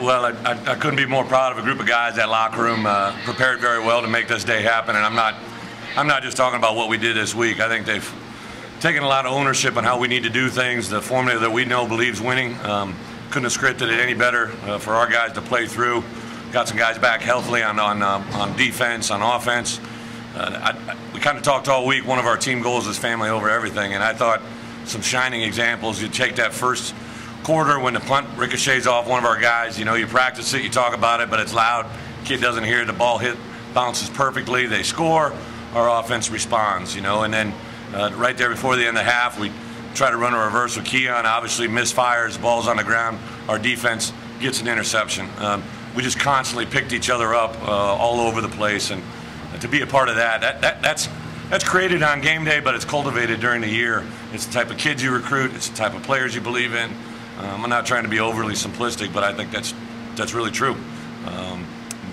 Well, I couldn't be more proud of a group of guys. That locker room prepared very well to make this day happen, and I'm not just talking about what we did this week. I think they've taken a lot of ownership on how we need to do things. The formula that we know believes winning. Couldn't have scripted it any better for our guys to play through. Got some guys back healthily on defense, on offense. We kind of talked all week. One of our team goals is family over everything, and I thought some shining examples. You take that first quarter when the punt ricochets off one of our guys. You know, you practice it, you talk about it, but it's loud. Kid doesn't hear it. The ball bounces perfectly. They score. Our offense responds. You know, and then right there before the end of the half, we try to run a reverse with Keon. Obviously, misfires. Ball's on the ground. Our defense gets an interception. We just constantly picked each other up all over the place, and to be a part of that's created on game day, but it's cultivated during the year. It's the type of kids you recruit. It's the type of players you believe in. I'm not trying to be overly simplistic, but I think that's really true.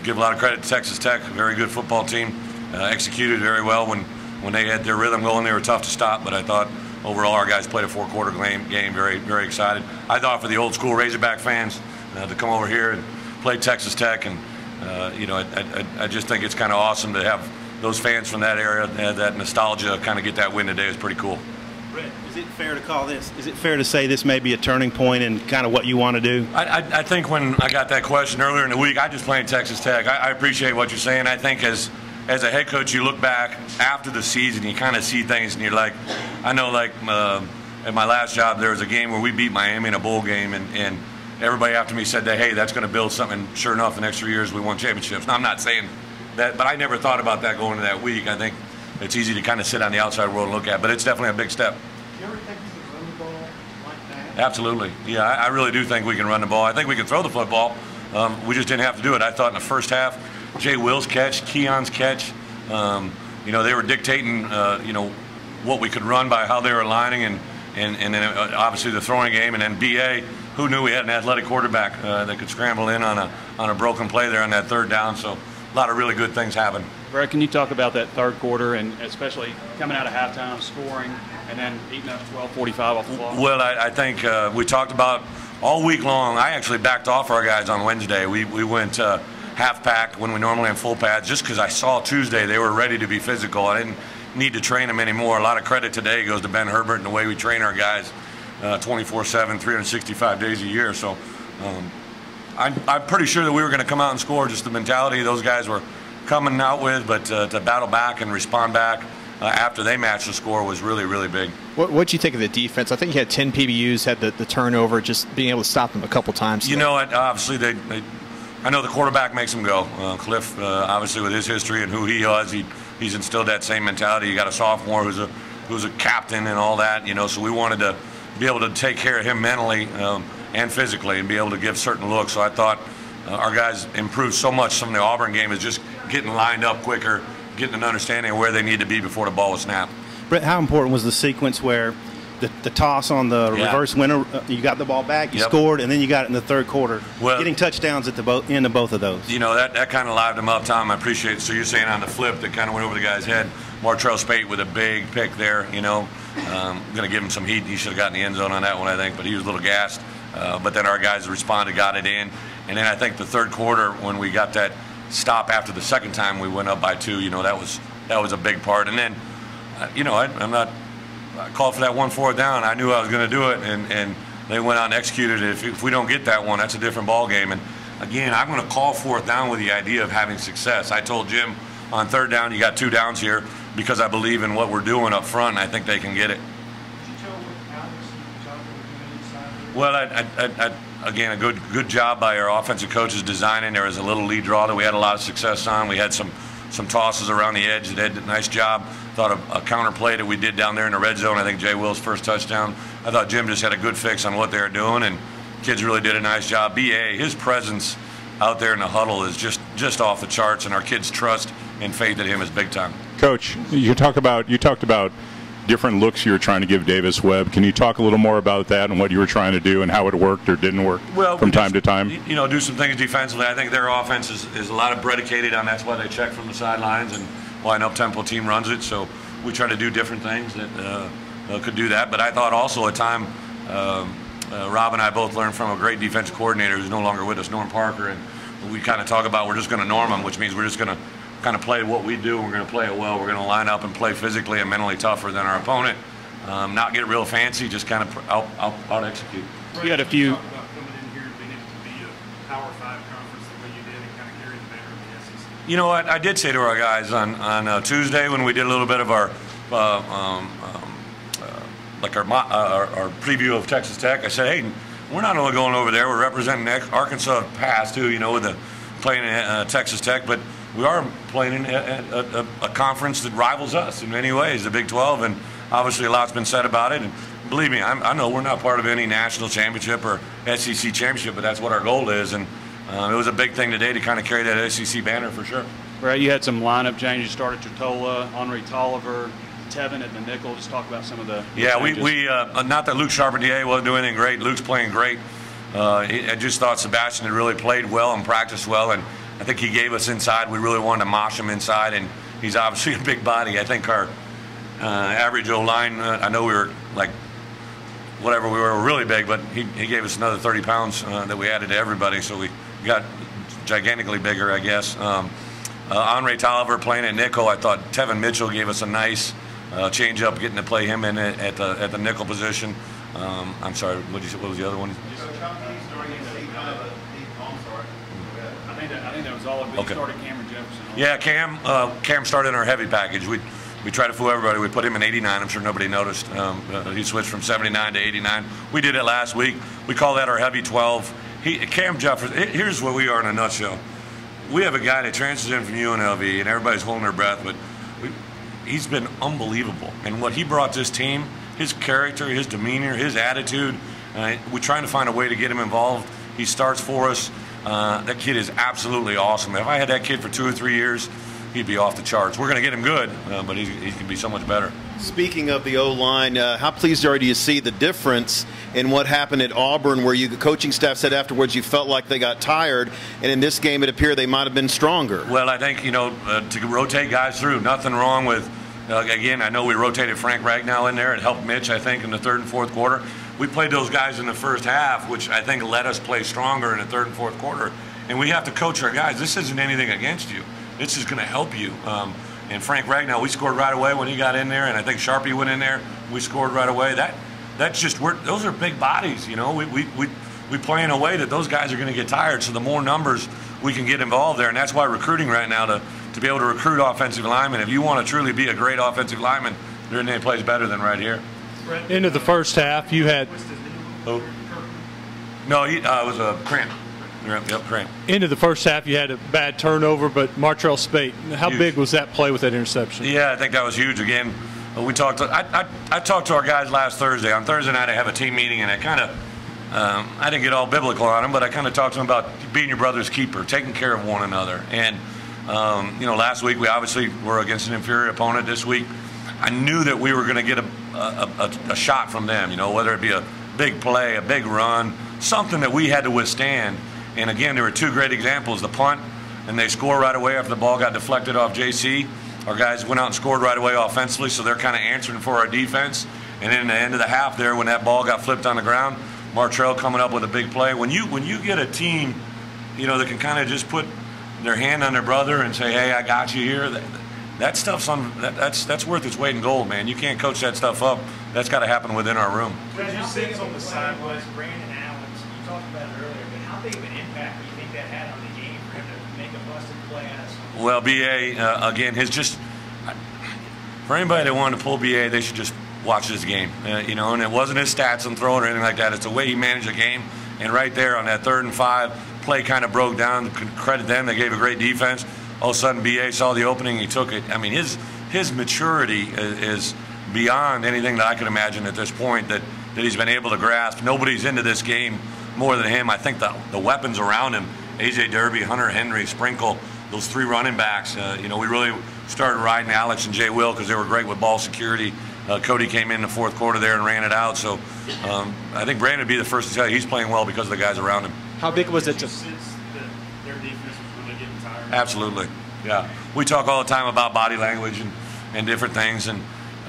Give a lot of credit to Texas Tech, a very good football team. Executed very well when they had their rhythm going. They were tough to stop, but I thought overall our guys played a four-quarter game. Very, very excited. I thought for the old school Razorback fans to come over here and play Texas Tech, and you know, I just think it's kind of awesome to have those fans from that area, that nostalgia, kind of get that win today. Is pretty cool. Bret, is it fair to call this? Is it fair to say this may be a turning point in kind of what you want to do? I think when I got that question earlier in the week, I just played Texas Tech. I appreciate what you're saying. I think as a head coach, you look back after the season, you kind of see things, and you're like, I know, like at my last job, there was a game where we beat Miami in a bowl game, and everybody after me said that, hey, that's going to build something. And sure enough, the next 3 years we won championships. Now, I'm not saying that, but I never thought about that going into that week. I think it's easy to kind of sit on the outside world and look at, but it's definitely a big step. Do you ever think you can run the ball like that? Absolutely. Yeah, I really do think we can run the ball. I think we can throw the football. We just didn't have to do it. I thought in the first half, Jay Will's catch, Keon's catch, you know, they were dictating, you know, what we could run by how they were aligning, and then obviously the throwing game, and then BA, who knew we had an athletic quarterback that could scramble in on a broken play there on that third down. So a lot of really good things happened. Bret, can you talk about that third quarter, and especially coming out of halftime, scoring, and then eating up 12:45 off the clock? Well, I think we talked about all week long. I actually backed off our guys on Wednesday. We went half pack when we normally have full pads, just because I saw Tuesday they were ready to be physical. I didn't need to train them anymore. A lot of credit today goes to Ben Herbert and the way we train our guys 24/7, 365 days a year. So I'm pretty sure that we were going to come out and score. Just the mentality those guys were coming out with, but to battle back and respond back after they matched the score was really, really big. What'd you think of the defense? I think you had 10 PBUs, had the turnover, just being able to stop them a couple times. You know, obviously I know the quarterback makes them go. Cliff, obviously with his history and who he was, he's instilled that same mentality. You got a sophomore who's a captain and all that, you know, so we wanted to be able to take care of him mentally and physically and be able to give certain looks. So I thought our guys improved so much from the Auburn game, is just getting lined up quicker, getting an understanding of where they need to be before the ball was snapped. Bret, how important was the sequence where the toss on the reverse winner, you got the ball back, you scored, and then you got it in the third quarter, getting touchdowns at the end of both of those? You know, that kind of lived them up, Tom. I appreciate it. So you're saying on the flip that kind of went over the guy's head. Martrell Spate with a big pick there, you know. Going to give him some heat. He should have gotten the end zone on that one, I think, but he was a little gassed. But then our guys responded, got it in. And then I think the third quarter, when we got that stop after the second time we went up by 2, you know, that was a big part. And then, you know, I called for that 1 4th down. I knew I was going to do it, and they went out and executed it. If we don't get that one, that's a different ball game. And again, I'm going to call 4th down with the idea of having success. I told Jim on 3rd down, you got 2 downs here, because I believe in what we're doing up front, and I think they can get it. Well, again, a good job by our offensive coaches designing. There was a little lead draw that we had a lot of success on. We had some tosses around the edge. They did a nice job. Thought a counter play that we did down there in the red zone. I think Jay Will's first touchdown. I thought Jim just had a good fix on what they were doing, and kids really did a nice job. BA, his presence out there in the huddle is just off the charts, and our kids' trust and faith in him is big time. Coach, you talked about different looks you were trying to give Davis Webb. Can you talk a little more about that and what you were trying to do and how it worked or didn't work from time to time? You know, do some things defensively. I think their offense is a lot of predicated on that's why they check from the sidelines and why an up-tempo team runs it. So we try to do different things that could do that. But I thought also at time Rob and I both learned from a great defensive coordinator who's no longer with us, Norm Parker, and we kind of talk about we're just going to norm them, which means we're just going to kind of play what we do, and we're going to play it well. We're going to line up and play physically and mentally tougher than our opponent, not get real fancy, just kind of out execute. You had a few. You know what? I did say to our guys on Tuesday when we did a little bit of our like our preview of Texas Tech. I said, hey, we're not only going over there, we're representing Arkansas past too, you know, with playing at Texas Tech, but we are playing in a conference that rivals us in many ways, the Big 12, and obviously a lot's been said about it. And believe me, I know we're not part of any national championship or SEC championship, but that's what our goal is. And it was a big thing today to kind of carry that SEC banner for sure. Right, you had some lineup changes. You started Totola, Henri Tolliver, Tevin at the nickel. Just talk about some of the changes. we not that Luke Charpentier wasn't doing anything great. Luke's playing great. I just thought Sebastian had really played well and practiced well, and I think he gave us inside. We really wanted to mosh him inside, and he's obviously a big body. I think our average O-line, I know we were like whatever, we were really big, but he gave us another 30 pounds that we added to everybody, so we got gigantically bigger, I guess. Henri Tolliver playing at nickel. I thought Tevin Mitchell gave us a nice change up, getting to play him in at the nickel position. I'm sorry, what was the other one? I think that was all of it. Okay. Started Cameron Jefferson. Yeah, Cam started in our heavy package. We tried to fool everybody. We put him in 89. I'm sure nobody noticed. He switched from 79 to 89. We did it last week. We call that our heavy 12. Cam Jefferson, here's what we are in a nutshell. We have a guy that transfers in from UNLV, and everybody's holding their breath, but he's been unbelievable. And what he brought this team, his character, his demeanor, his attitude, we're trying to find a way to get him involved. He starts for us. That kid is absolutely awesome. If I had that kid for 2 or 3 years, he'd be off the charts. We're going to get him good, but he can be so much better. Speaking of the O-line, how pleased are you to see the difference in what happened at Auburn, where the coaching staff said afterwards you felt like they got tired, and in this game it appeared they might have been stronger? Well, I think, to rotate guys through, nothing wrong with, again, I know we rotated Frank Ragnow in there. It helped Mitch, I think, in the third and fourth quarter. We played those guys in the first half, which I think let us play stronger in the third and fourth quarter. And we have to coach our guys. This isn't anything against you. This is going to help you. And Frank Ragnow, we scored right away when he got in there, and I think Sharpie went in there. We scored right away. That's just those are big bodies, you know. We play in a way that those guys are going to get tired. So the more numbers we can get involved there, and that's why recruiting right now to be able to recruit offensive linemen. If you want to truly be a great offensive lineman, there isn't any place better than right here. Into the first half, you had. Oh. No, it was a cramp. Yep, cramp. Into the first half, you had a bad turnover, but Martrell Spate, how big was that play with that interception? Yeah, I think that was huge. Again, we talked. I talked to our guys last Thursday. On Thursday night, I have a team meeting, and I didn't get all biblical on them, but I kind of talked to them about being your brother's keeper, taking care of one another. And last week we obviously were against an inferior opponent. This week, I knew that we were going to get a shot from them. Whether it be a big play, a big run, something that we had to withstand. And again, there were 2 great examples: the punt, and they score right away after the ball got deflected off JC. Our guys went out and scored right away offensively, so they're kind of answering for our defense. And then at the end of the half there, when that ball got flipped on the ground, Martrell coming up with a big play. When you get a team, that can kind of just put their hand on their brother and say, "Hey, I got you here." That stuff's that's worth its weight in gold, man. You can't coach that stuff up. That's got to happen within our room. As you see on the side was Brandon Allen. You talked about it earlier, but how big of an impact do you think that had on the game for him to make a busted play on us? Well, BA again, for anybody that wanted to pull BA, they should just watch this game. And it wasn't his stats on throwing or anything like that. It's the way he managed the game. And right there on that 3rd and 5, play kind of broke down. Credit them; they gave a great defense. All of a sudden, BA saw the opening, he took it. I mean, his maturity is beyond anything that I can imagine at this point that he's been able to grasp. Nobody's into this game more than him. I think the weapons around him, AJ Derby, Hunter Henry, Sprinkle, those 3 running backs. We really started riding Alex and Jay Will because they were great with ball security. Cody came in the 4th quarter there and ran it out. So I think Brandon would be the first to tell you he's playing well because of the guys around him. How big was it to... Their defense was really getting tired. Absolutely, yeah. We talk all the time about body language and different things, and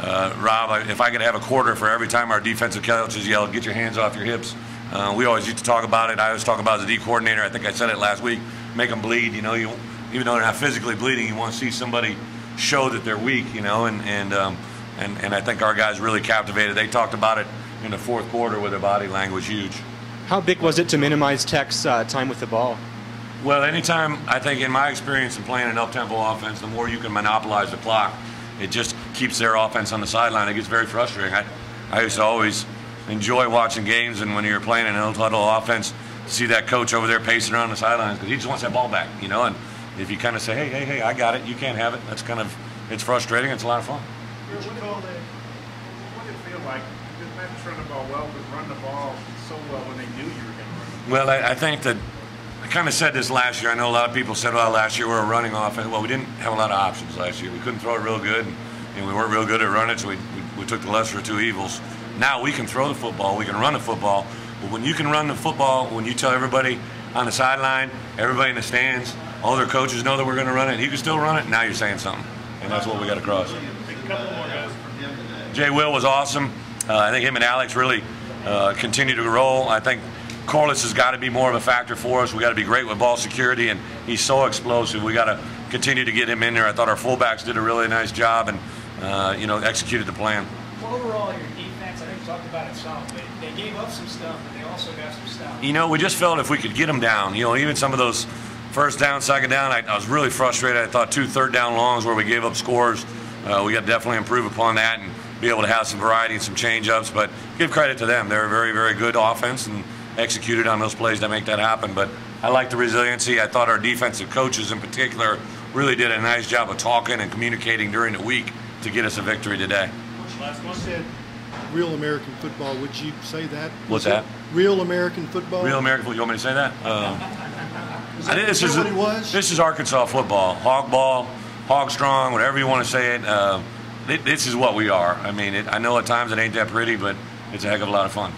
Rob, if I could have a quarter for every time our defensive coaches yelled, "Get your hands off your hips." We always used to talk about it. I always talk about it as a D coordinator. I think I said it last week. Make them bleed. You know, even though they're not physically bleeding, you want to see somebody show that they're weak. You know, and I think our guys really captivated. They talked about it in the fourth quarter with their body language huge. How big was it to minimize Tech's time with the ball? Well, anytime, I think in my experience in playing an up-tempo offense, the more you can monopolize the clock, it just keeps their offense on the sideline. It gets very frustrating. I used to always enjoy watching games, and when you're playing an huddle offense, see that coach over there pacing around the sidelines because he just wants that ball back, you know. And if you kind of say, hey, I got it, you can't have it, that's kind of, it's frustrating. It's a lot of fun. What did it feel like? Because Memphis run the ball well, but run the ball so well when they knew you were going to run it. Well, I think that I kind of said this last year. I know a lot of people said, well, last year we were a running offense. Well, we didn't have a lot of options last year. We couldn't throw it real good, and we weren't real good at running, so we took the lesser of two evils. Now we can throw the football, we can run the football, but when you can run the football, when you tell everybody on the sideline, everybody in the stands, all their coaches know that we're going to run it, and you can still run it, now you're saying something, and that's what we got across. Jay Will was awesome. I think him and Alex really continue to roll. I think Corliss has got to be more of a factor for us. We got to be great with ball security, and he's so explosive. We got to continue to get him in there. I thought our fullbacks did a really nice job and executed the plan. Well, overall, your defense, I know you talked about it some, but they gave up some stuff, but they also got some stuff. You know, we just felt if we could get them down, you know, even some of those first down, second down, I was really frustrated. I thought 2 third-down longs where we gave up scores. We got to definitely improve upon that and be able to have some variety and some change-ups, but give credit to them. They're a very, very good offense and executed on those plays to make that happen. But I like the resiliency. I thought our defensive coaches in particular really did a nice job of talking and communicating during the week to get us a victory today. You said real American football. Would you say that? What's that? Real American football? Real American football. You want me to say that? I think this is Arkansas football. Hog ball, hog strong, whatever you want to say it. This is what we are. I mean, I know at times it ain't that pretty, but it's a heck of a lot of fun.